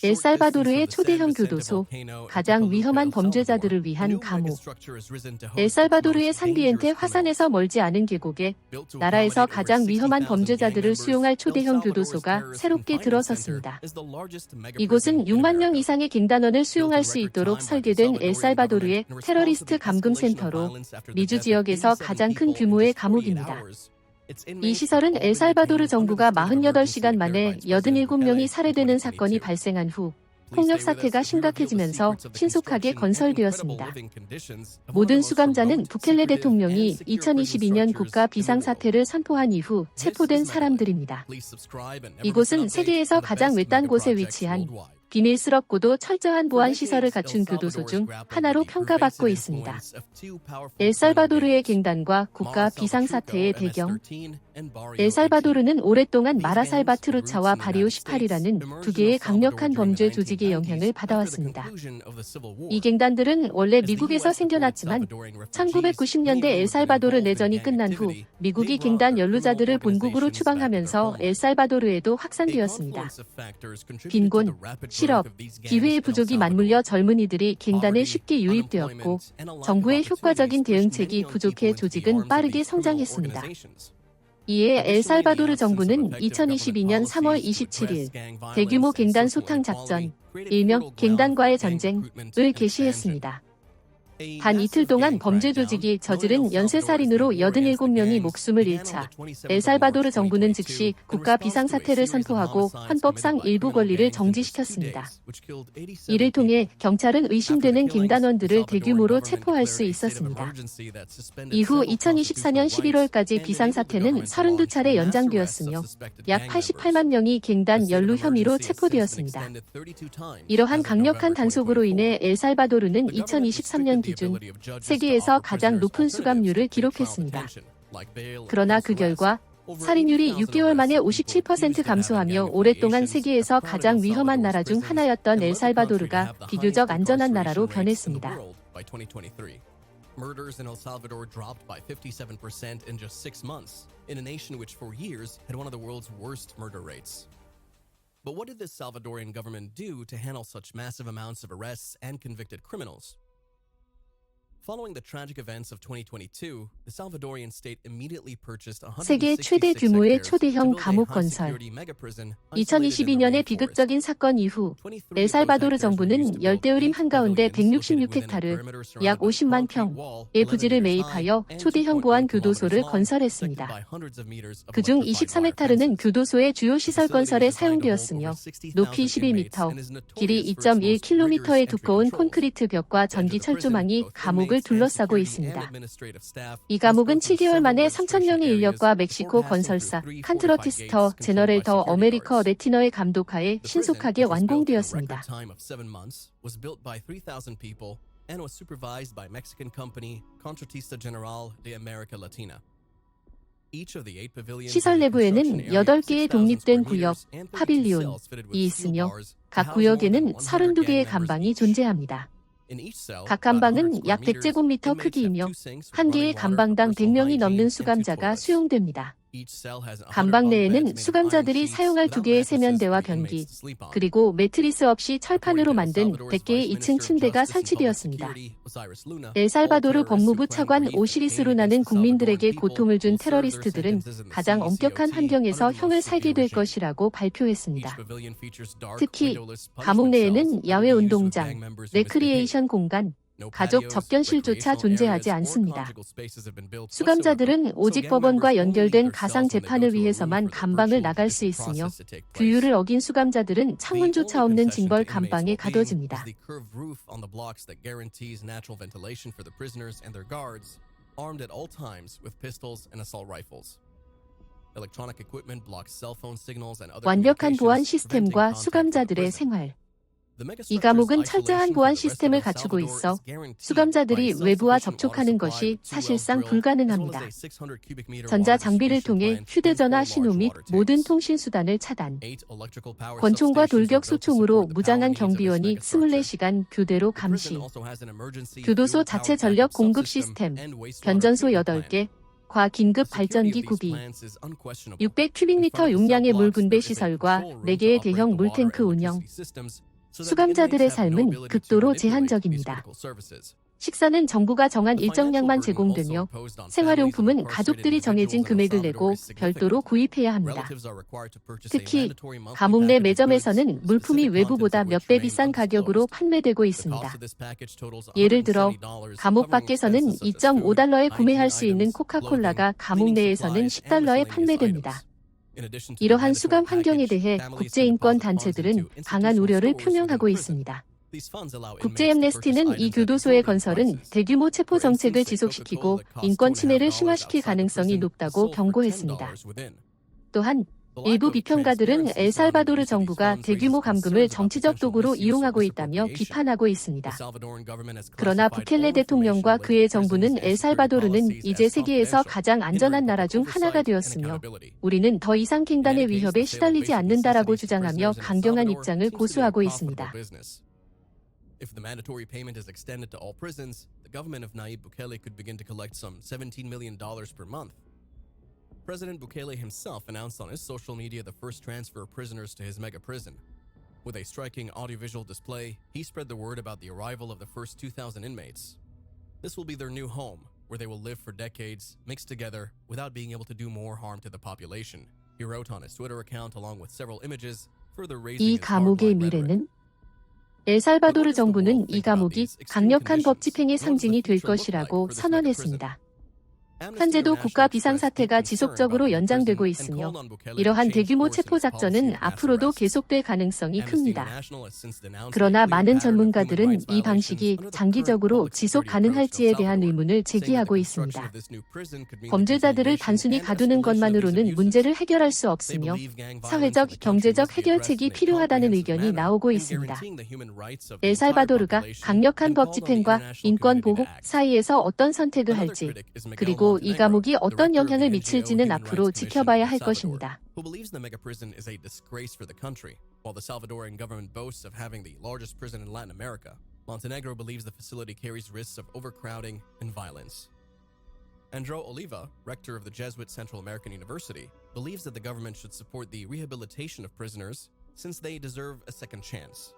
엘살바도르의 초대형 교도소, 가장 위험한 범죄자들을 위한 감옥. 엘살바도르의 산비엔테 화산에서 멀지 않은 계곡에 나라에서 가장 위험한 범죄자들을 수용할 초대형 교도소가 새롭게 들어섰습니다. 이곳은 6만 명 이상의 갱단원을 수용할 수 있도록 설계된 엘살바도르의 테러리스트 감금센터로 미주 지역에서 가장 큰 규모의 감옥입니다. 이 시설은 엘살바도르 정부가 48시간 만에 87명이 살해되는 사건이 발생한 후 폭력 사태가 심각해지면서 신속하게 건설되었습니다. 모든 수감자는 부켈레 대통령이 2022년 국가 비상사태를 선포한 이후 체포된 사람들입니다. 이곳은 세계에서 가장 외딴 곳에 위치한 비밀스럽고도 철저한 보안 시설을 갖춘 교도소 중 하나로 평가받고 있습니다. 엘살바도르의 갱단과 국가 비상사태의 배경. 엘살바도르는 오랫동안 마라살바트루차와 바리오 18이라는 두 개의 강력한 범죄 조직의 영향을 받아왔습니다. 이 갱단들은 원래 미국에서 생겨났지만 1990년대 엘살바도르 내전이 끝난 후 미국이 갱단 연루자들을 본국으로 추방하면서 엘살바도르에도 확산되었습니다. 빈곤, 실업, 기회의 부족이 맞물려 젊은이들이 갱단에 쉽게 유입되었고 정부의 효과적인 대응책이 부족해 조직은 빠르게 성장했습니다. 이에 엘살바도르 정부는 2022년 3월 27일 대규모 갱단 소탕 작전, 일명 갱단과의 전쟁을 개시했습니다. 단 이틀 동안 범죄 조직이 저지른 연쇄살인으로 87명이 목숨을 잃자 엘살바도르 정부는 즉시 국가 비상사태를 선포하고 헌법상 일부 권리를 정지시켰습니다. 이를 통해 경찰은 의심되는 갱단원들을 대규모로 체포할 수 있었습니다. 이후 2024년 11월까지 비상사태는 32차례 연장되었으며 약 88만 명이 갱단 연루 혐의로 체포되었습니다. 이러한 강력한 단속으로 인해 엘살바도르는 2023년 기준 세계에서 가장 높은 수감률을 기록했습니다. 그러나 그 결과 살인율이 6개월 만에 57% 감소하며 오랫동안 세계에서 가장 위험한 나라 중 하나였던 엘살바도르가 비교적 안전한 나라로 변했습니다. Murders in El Salvador dropped by 57% in just 6 months, in a nation which for years had one of the world's worst murder rates. But what did the Salvadorian government do to handle such massive amounts of arrests and convicted criminals? Following the tragic events of 2022, the Salvadorian state immediately purchased 세계 최대 규모의 초대형 감옥 건설. 2022년의 비극적인 사건 이후 엘살바도르 정부는 열대우림 한가운데 166헥타르, 약 50만 평의 부지를 매입하여 초대형 보안 교도소를 건설했습니다. 그중 23헥타르는 교도소의 주요 시설 건설에 사용되었으며 높이 11m, 길이 2.1km의 두꺼운 콘크리트 벽과 전기 철조망이 감옥을 둘러싸고 있습니다. 이 감옥은 7개월 만에 3,000명의 인력과 멕시코 건설사 칸트러티스터 제너럴 더 어메리커 레티너의 감독하에 신속하게 완공되었습니다. 시설 내부에는 8개의 독립된 구역, 파빌리온이 있으며 각 구역에는 32개의 감방이 존재합니다. 각 감방은 약 100제곱미터 크기이며 한 개의 감방당 100명이 넘는 수감자가 수용됩니다. 감방 내에는 수감자들이 사용할 2개의 세면대와 변기, 그리고 매트리스 없이 철판으로 만든 100개의 2층 침대가 설치되었습니다. 엘살바도르 법무부 차관 오시리스 루나는 국민들에게 고통을 준 테러리스트들은 가장 엄격한 환경에서 형을 살게 될 것이라고 발표했습니다. 특히 감옥 내에는 야외 운동장, 레크리에이션 공간, 가족 접견실조차 존재하지 않습니다. 수감자들은 오직 법원과 연결된 가상 재판을 위해서만 감방을 나갈 수 있으며 규율을 어긴 수감자들은 창문조차 없는 징벌 감방에 가둬집니다. 완벽한 보안 시스템과 수감자들의 생활. 이 감옥은 철저한 보안 시스템을 갖추고 있어 수감자들이 외부와 접촉하는 것이 사실상 불가능합니다. 전자 장비를 통해 휴대전화 신호 및 모든 통신수단을 차단. 권총과 돌격 소총으로 무장한 경비원이 24시간 교대로 감시. 교도소 자체 전력 공급 시스템, 변전소 8개, 과 긴급 발전기 구비, 600큐빅미터 용량의 물 분배 시설과 4개의 대형 물탱크 운영, 수감자들의 삶은 극도로 제한적입니다. 식사는 정부가 정한 일정량만 제공되며 생활용품은 가족들이 정해진 금액을 내고 별도로 구입해야 합니다. 특히 감옥 내 매점에서는 물품이 외부보다 몇 배 비싼 가격으로 판매되고 있습니다. 예를 들어 감옥 밖에서는 2.5달러에 구매할 수 있는 코카콜라가 감옥 내에서는 10달러에 판매됩니다. 이러한 수감 환경에 대해 국제인권 단체들은 강한 우려를 표명하고 있습니다. 국제앰네스티는 이 교도소의 건설은 대규모 체포 정책을 지속시키고 인권 침해를 심화시킬 가능성이 높다고 경고했습니다. 또한 일부 비평가들은 엘살바도르 정부가 대규모 감금을 정치적 도구로 이용하고 있다며 비판하고 있습니다. 그러나 부켈레 대통령과 그의 정부는 엘살바도르는 이제 세계에서 가장 안전한 나라 중 하나가 되었으며 우리는 더 이상 갱단의 위협에 시달리지 않는다라고 주장하며 강경한 입장을 고수하고 있습니다. If the mandatory payment is extended to all prisons, the government of Nayib Bukele could begin to collect some $17 million per month. President Bukele himself announced on his social media the first transfer of prisoners to his mega prison. With a striking audiovisual display, he spread the word about the arrival of the first 2,000 inmates. This will be their new home, where they will live for decades, mixed together, without being able to do more harm to the population. He wrote on his Twitter account along with several images, further raising 이 his 감옥의 hardline rhetoric. 미래는 엘살바도르 정부는 이 감옥이 강력한 법 집행의 상징이 될 것이라고 선언했습니다. 현재도 국가 비상사태가 지속적으로 연장되고 있으며 이러한 대규모 체포 작전은 앞으로도 계속될 가능성이 큽니다. 그러나 많은 전문가들은 이 방식이 장기적으로 지속 가능할지에 대한 의문을 제기하고 있습니다. 범죄자들을 단순히 가두는 것만으로는 문제를 해결할 수 없으며 사회적, 경제적 해결책이 필요하다는 의견이 나오고 있습니다. 엘살바도르가 강력한 법 집행과 인권 보호 사이에서 어떤 선택을 할지, 그리고 이 감옥이 어떤 영향을 미칠지는 앞으로 지켜봐야 할 것입니다. Who believes the mega prison is a disgrace for the country, while the Salvadoran government boasts of having the largest prison in Latin America. Montenegro believes the facility carries risks of overcrowding and violence. Andro Oliva, rector of the Jesuit Central American University, believes that the government should support the rehabilitation of prisoners since they deserve a second chance.